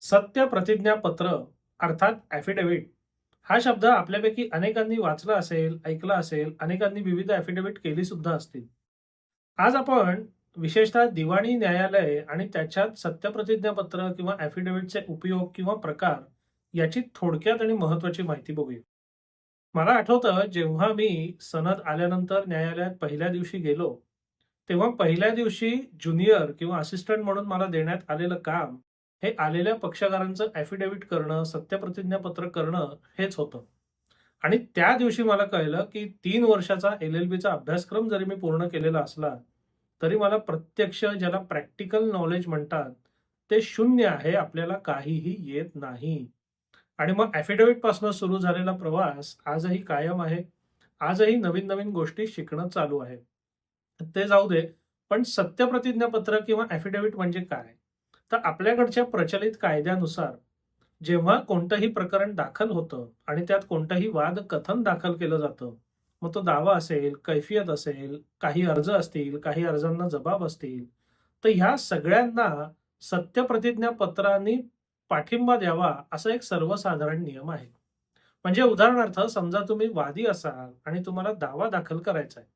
सत्य प्रतिज्ञापत्र अर्थात ॲफिडेव्हिट हा शब्द आपल्यापैकी अनेकांनी वाचला असेल, ऐकला असेल, अनेकांनी विविध ॲफिडेव्हिट केली सुद्धा असतील. आज आपण विशेषतः दिवाणी न्यायालय आणि त्याच्यात सत्यप्रतिज्ञापत्र किंवा ॲफिडेव्हिटचे उपयोग किंवा प्रकार याची थोडक्यात आणि महत्त्वाची माहिती बघूया. मला आठवतं जेव्हा मी सनद आल्यानंतर न्यायालयात पहिल्या दिवशी गेलो, तेव्हा पहिल्या दिवशी ज्युनियर किंवा असिस्टंट म्हणून मला देण्यात आलेलं काम हे आलेल्या पक्षकारांचं ॲफिडेव्हिट करणं, सत्यप्रतिज्ञापत्र करणं हेच होतं. आणि त्या दिवशी मला कळलं, की 3 वर्षाचा LLBचा अभ्यासक्रम जरी मी पूर्ण केलेला असला, तरी मला प्रत्यक्ष ज्याला प्रॅक्टिकल नॉलेज म्हणतात, ते शून्य आहे. आपल्याला काहीही येत नाही. आणि मग ॲफिडेव्हिटपासून सुरू झालेला प्रवास आजही कायम आहे. आजही नवीन-नवीन गोष्टी शिकणं चालू आहे. ते जाऊ दे, पण सत्यप्रतिज्ञापत्र किंवा ॲफिडेव्हिट म्हणजे काय? तर आपल्याकडच्या प्रचलित कायद्यानुसार जेव्हा कोणतंही प्रकरण दाखल होतं आणि त्यात कोणतंही वादकथन दाखल केलं जातं, मग तो दावा असेल, कैफियत असेल, काही अर्ज असतील, काही अर्जांना जबाब असतील, तर ह्या सगळ्यांना सत्यप्रतिज्ञापत्रांनी पाठिंबा द्यावा असा एक सर्वसाधारण नियम आहे. म्हणजे उदाहरणार्थ समजा तुम्ही वादी असाल आणि तुम्हाला दावा दाखल करायचा आहे.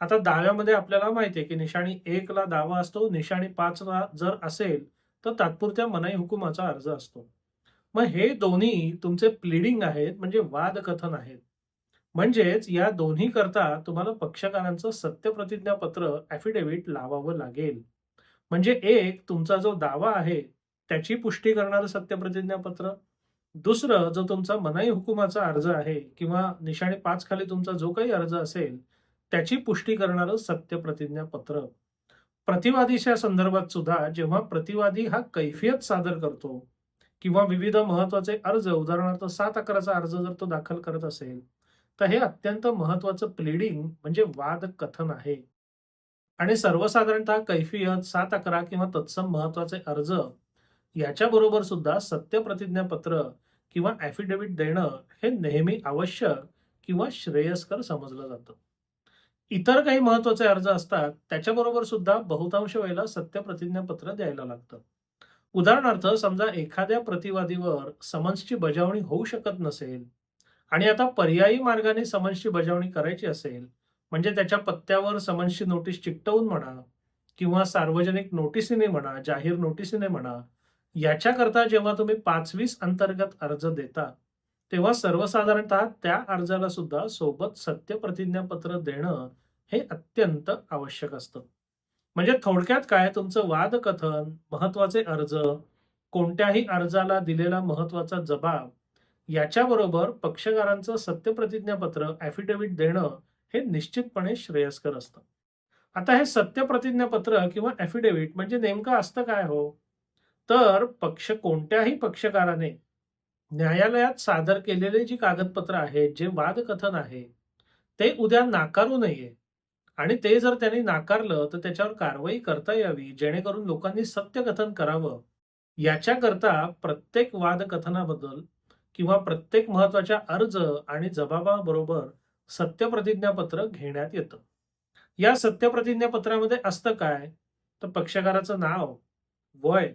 आता दाव्यामध्ये आपल्याला माहिती आहे, की निशाणी 1 ला दावा असतो, निशाणी 5 ला जर असेल, तर तात्पुरत्या मनाई हुकुमाचा अर्ज असतो. मग हे दोन्ही तुमचे प्लीडिंग आहेत, म्हणजे वादकथन आहेत. म्हणजेच या दोन्ही करता तुम्हाला पक्षकारांचं सत्यप्रतिज्ञापत्र ॲफिडेव्हिट लावावं लागेल. म्हणजे एक तुमचा जो दावा आहे, त्याची पुष्टी करणारं सत्यप्रतिज्ञापत्र. दुसरं जो तुमचा मनाई हुकुमाचा अर्ज आहे किंवा निशाणे 5 खाली तुमचा जो काही अर्ज असेल, त्याची पुष्टी करणारं सत्यप्रतिज्ञापत्र. प्रतिवादीच्या संदर्भात सुद्धा जेव्हा प्रतिवादी हा कैफियत सादर करतो किंवा विविध महत्त्वाचे अर्ज उदाहरणार्थ 7-11चा अर्ज जर तो दाखल करत असेल, तर हे अत्यंत महत्त्वाचं प्लीडिंग म्हणजे वादकथन आहे. आणि सर्वसाधारणतः कैफियत, 7-11 किंवा तत्सम महत्त्वाचे अर्ज याच्याबरोबर सुद्धा सत्यप्रतिज्ञापत्र किंवा ॲफिडेव्हिट देणं हे नेहमी आवश्यक किंवा श्रेयस्कर समजलं जातं. इतर काही महत्त्वाचे अर्ज असतात, त्याच्याबरोबर सुद्धा बहुतांश वेळेला सत्यप्रतिज्ञापत्र द्यायला लागतं. उदाहरणार्थ समजा एखाद्या प्रतिवादीवर समन्सची बजावणी होऊ शकत नसेल आणि आता पर्यायी मार्गाने समन्सची बजावणी करायची असेल, म्हणजे त्याच्या पत्त्यावर समन्सची नोटीस चिकटवून म्हणा किंवा सार्वजनिक नोटिसीने म्हणा, जाहीर नोटिसीने म्हणा, याच्याकरता जेव्हा तुम्ही 520 अंतर्गत अर्ज देता, तेव्हा सर्वसाधारणतः त्या अर्जाला सुद्धा सोबत सत्यप्रतिज्ञापत्र देणं हे अत्यंत आवश्यक असतं. म्हणजे थोडक्यात काय तुमचं वादकथन, महत्त्वाचे अर्ज, कोणत्याही अर्जाला दिलेला महत्त्वाचा जबाब याच्याबरोबर पक्षकारांचं सत्यप्रतिज्ञापत्र ॲफिडेव्हिट देणं हे निश्चितपणे श्रेयस्कर असतं. आता हे सत्यप्रतिज्ञापत्र किंवा ॲफिडेव्हिट म्हणजे नेमकं असतं काय हो? तर कोणत्याही पक्षकाराने न्यायालयात सादर केलेले जी कागदपत्र आहेत, जे वादकथन आहे, ते उद्या नाकारू नये आणि ते जर त्यांनी नाकारलं, तर त्याच्यावर कारवाई करता यावी, जेणेकरून लोकांनी सत्यकथन करावं. याच्याकरता प्रत्येक वादकथनाबद्दल किंवा प्रत्येक महत्त्वाच्या अर्ज आणि जबाबाबरोबर सत्यप्रतिज्ञापत्र घेण्यात येतं. या सत्यप्रतिज्ञापत्रामध्ये असतं काय? तर पक्षकाराचं नाव, वय,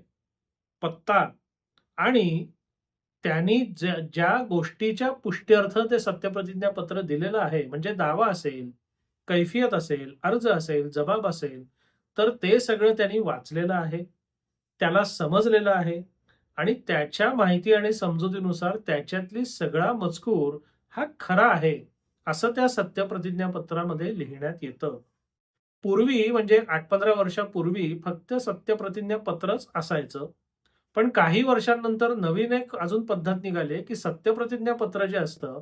पत्ता आणि त्यांनी ज्या गोष्टीच्या पुष्ट्यर्थ ते सत्यप्रतिज्ञापत्र दिलेलं आहे, म्हणजे दावा असेल, कैफियत असेल, अर्ज असेल, जबाब असेल, तर ते सगळं त्यांनी वाचलेलं आहे, त्याला समजलेलं आहे आणि त्याच्या माहिती आणि समजुतीनुसार त्याच्यातली सगळा मजकूर हा खरा आहे, असं त्या सत्यप्रतिज्ञापत्रामध्ये लिहिण्यात येतं. पूर्वी म्हणजे 8-15 वर्षापूर्वी फक्त सत्यप्रतिज्ञापत्रच असायचं. पण काही वर्षांनंतर नवीन एक अजून पद्धत निघाली आहे, की सत्यप्रतिज्ञापत्र जे असतं,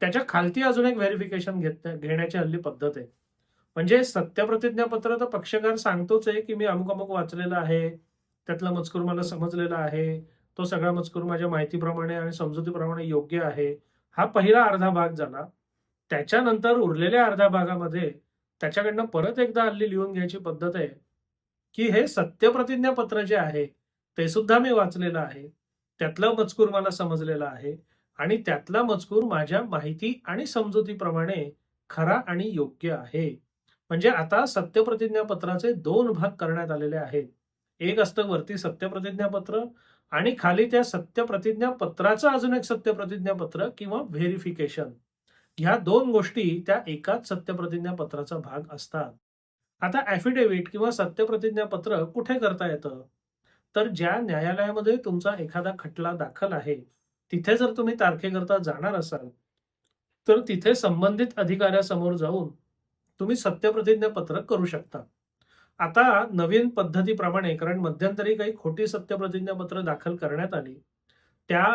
त्याच्या खालती अजून एक व्हेरिफिकेशन घेण्याची हल्ली पद्धत आहे. म्हणजे सत्यप्रतिज्ञापत्र तर पक्षकार सांगतोच आहे, की मी अमुक-अमुक वाचलेलं आहे, त्यातला मजकूर मला समजलेला आहे, तो सगळा मजकूर माझ्या माहितीप्रमाणे आणि समजुतीप्रमाणे योग्य आहे. हा पहिला अर्धा भाग झाला. त्याच्यानंतर उरलेल्या अर्ध्या भागामध्ये त्याच्याकडनं परत एकदा हल्ली लिहून घ्यायची पद्धत आहे, की हे सत्यप्रतिज्ञापत्र जे आहे, ते सुद्धा मी वाचलेलं आहे. त्यातला मजकूर मला समजलेला आहे आणि त्यातला मजकूर माझ्या माहिती आणि समजुतीप्रमाणे खरा आणि योग्य आहे. म्हणजे आता सत्यप्रतिज्ञापत्राचे 2 भाग करण्यात आलेले आहेत. एक असतं वरती सत्यप्रतिज्ञापत्र आणि खाली त्या सत्यप्रतिज्ञा पत्राचं अजून एक सत्यप्रतिज्ञा पत्र किंवा व्हेरिफिकेशन, ह्या दोन गोष्टी त्या एकाच सत्यप्रतिज्ञा पत्राचा भाग असतात. आता ॲफिडेव्हिट किंवा सत्यप्रतिज्ञा पत्र कुठे करता येतं? तर ज्या न्यायालयामध्ये तुमचा एखादा खटला दाखल आहे, तिथे जर तुम्ही तारखेकरता जाणार असाल, तर तिथे संबंधित अधिकाऱ्यासमोर जाऊन तुम्ही सत्यप्रतिज्ञा पत्र करू शकता. आता नवीन पद्धतीप्रमाणे, कारण मध्यंतरी काही खोटी सत्यप्रतिज्ञा पत्र दाखल करण्यात आली, त्या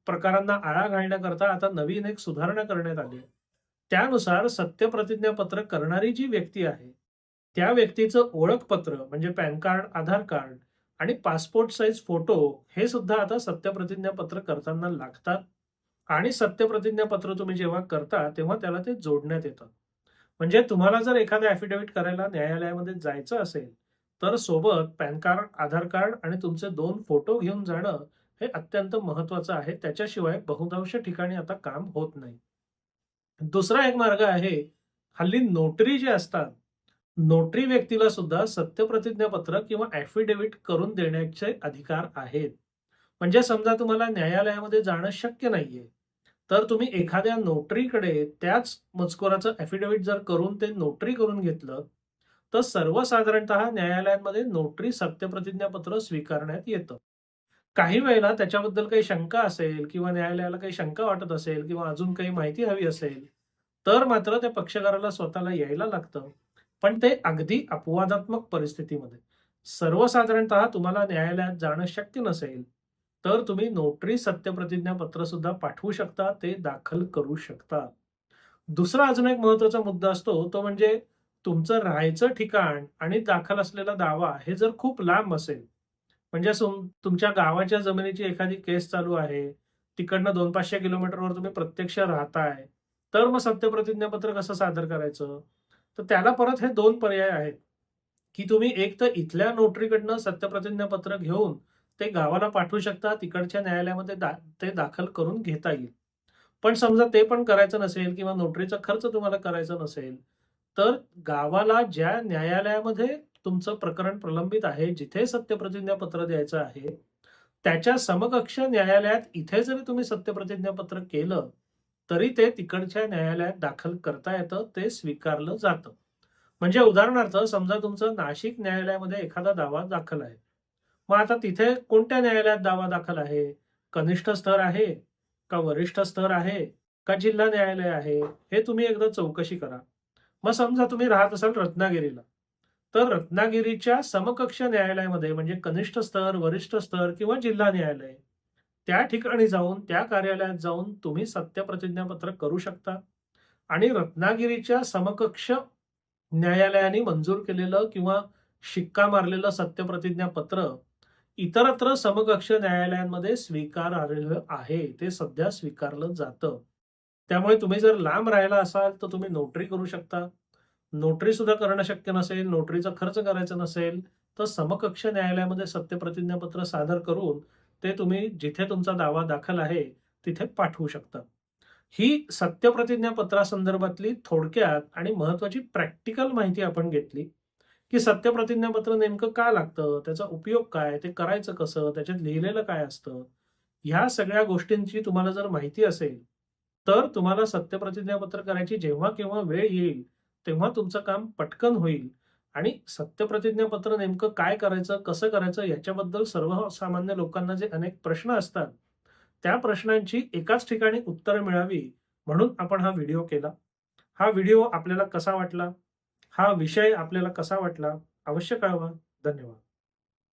प्रकारांना आळा घालण्याकरता आता नवीन एक सुधारणा करण्यात आली. त्यानुसार सत्यप्रतिज्ञा पत्र करणारी जी व्यक्ती आहे, त्या व्यक्तीचं ओळखपत्र म्हणजे पॅन कार्ड, आधार कार्ड आणि पासपोर्ट साइज फोटो हे सुद्धा आता सत्यप्रतिज्ञा पत्र करताना लागतात. आणि सत्यप्रतिज्ञा पत्र तुम्ही जेव्हा करता तेव्हा त्याला ते जोडण्यात येतं. म्हणजे तुम्हाला जर एखादा ॲफिडेव्हिट करायला न्यायालयामध्ये जायचं असेल, तर सोबत पॅन कार्ड, आधार कार्ड आणि तुमचे 2 फोटो घेऊन जाणं हे अत्यंत महत्त्वाचं आहे. त्याच्याशिवाय बहुतांश ठिकाणी आता काम होत नाही. दुसरा एक मार्ग आहे, हल्ली नोटरी जे असतात, नोटरी व्यक्तीला सुद्धा सत्यप्रतिज्ञापत्र किंवा ॲफिडेव्हिट करून देण्याचे अधिकार आहेत. म्हणजे समजा तुम्हाला न्यायालयामध्ये जाणं शक्य नाहीये, तर तुम्ही एखाद्या नोटरीकडे त्याच मजकुराचं ॲफिडेव्हिट जर करून ते नोटरी करून घेतलं, तर सर्वसाधारणतः न्यायालयांमध्ये नोटरी सत्यप्रतिज्ञापत्र स्वीकारण्यात येतं. काही वेळेला त्याच्याबद्दल काही शंका असेल किंवा न्यायालयाला काही शंका वाटत असेल किंवा अजून काही माहिती हवी असेल, तर मात्र त्या पक्षकाराला स्वतःला यायला लागतं. पण ते अगदी अपवादात्मक परिस्थितीमध्ये. सर्वसाधारणतः तुम्हाला न्यायालयात जाणं शक्य नसेल, तर तुम्ही नोटरी सत्यप्रतिज्ञापत्र सुद्धा पाठवू शकता, ते दाखल करू शकता. दुसरा अजून एक महत्त्वाचा मुद्दा असतो, तो म्हणजे तुमचं राहायचं ठिकाण आणि दाखल असलेला दावा हे जर खूप लांब असेल, म्हणजे तुमच्या गावाच्या जमिनीची एखादी केस चालू आहे, तिकडनं 200-500 किलोमीटरवर तुम्ही प्रत्यक्ष राहताय, तर मग सत्यप्रतिज्ञापत्र कसं सादर करायचं? तर त्याला परत हे 2 पर्याय आहेत, की तुम्ही एक तर इथल्या नोटरीकडनं सत्यप्रतिज्ञापत्र घेऊन ते गावाला पाठवू शकता. तिकडच्या न्यायालयामध्ये ते दाखल करून घेता येईल. पण समजा ते पण करायचं नसेल किंवा नोटरीचा खर्च तुम्हाला करायचा नसेल, तर गावाला ज्या न्यायालयामध्ये तुमचं प्रकरण प्रलंबित आहे, जिथे सत्यप्रतिज्ञापत्र द्यायचं आहे, त्याच्या समकक्ष न्यायालयात इथे जरी तुम्ही सत्यप्रतिज्ञापत्र केलं, तरी ते तिकडच्या न्यायालयात दाखल करता येतं, ते स्वीकारलं जातं. म्हणजे उदाहरणार्थ समजा तुमचं नाशिक न्यायालयामध्ये एखादा दावा दाखल आहे. मग आता तिथे कोणत्या न्यायालयात दावा दाखल आहे? कनिष्ठ स्तर आहे? का वरिष्ठ स्तर आहे? का जिल्हा न्यायालय आहे? हे तुम्ही एकदा चौकशी करा. मग समजा तुम्ही राहत असाल रत्नागिरीला, तर रत्नागिरीच्या समकक्ष न्यायालयामध्ये म्हणजे कनिष्ठ स्तर, वरिष्ठ स्तर किंवा जिल्हा न्यायालय, त्या ठिकाणी जाऊन, त्या कार्यालयात जाऊन तुम्ही सत्यप्रतिज्ञापत्र करू शकता आणि रत्नागिरीच्या समकक्ष न्यायालयाने मंजूर केलेलं किंवा शिक्का मारलेलं सत्यप्रतिज्ञापत्र इतरत्र समकक्ष न्यायालयांमध्ये स्वीकारार्ह आहे. ते सध्या स्वीकारलं जातं. त्यामुळे तुम्ही जर लांब राहिला असाल, तर तुम्ही नोटरी करू शकता. नोटरी सुद्धा करणं शक्य नसेल, नोटरीचा खर्च करायचा नसेल, तर समकक्ष न्यायालयामध्ये सत्यप्रतिज्ञापत्र सादर करून ते तुम्ही जिथे तुमचा दावा दाखल आहे, तिथे पाठवू शकता. ही सत्यप्रतिज्ञापत्रासंदर्भातली थोडक्यात आणि महत्त्वाची प्रॅक्टिकल माहिती आपण घेतली, की सत्यप्रतिज्ञापत्र नेमकं का लागतं? त्याचा उपयोग काय? ते करायचं कसं? त्याच्यात लिहिलेलं काय असतं? ह्या सगळ्या गोष्टींची तुम्हाला जर माहिती असेल, तर तुम्हाला सत्यप्रतिज्ञापत्र करायची जेव्हा केव्हा वेळ येईल, तेव्हा तुमचं काम पटकन होईल आणि सत्यप्रतिज्ञापत्र नेमकं काय करायचं, कसं करायचं याच्याबद्दल सर्वसामान्य लोकांना जे अनेक प्रश्न असतात, त्या प्रश्नांची एकाच ठिकाणी उत्तरं मिळावी म्हणून आपण हा व्हिडिओ केला. हा व्हिडिओ आपल्याला कसा वाटला? हा विषय आपल्याला कसा वाटला? अवश्य कळवा. धन्यवाद.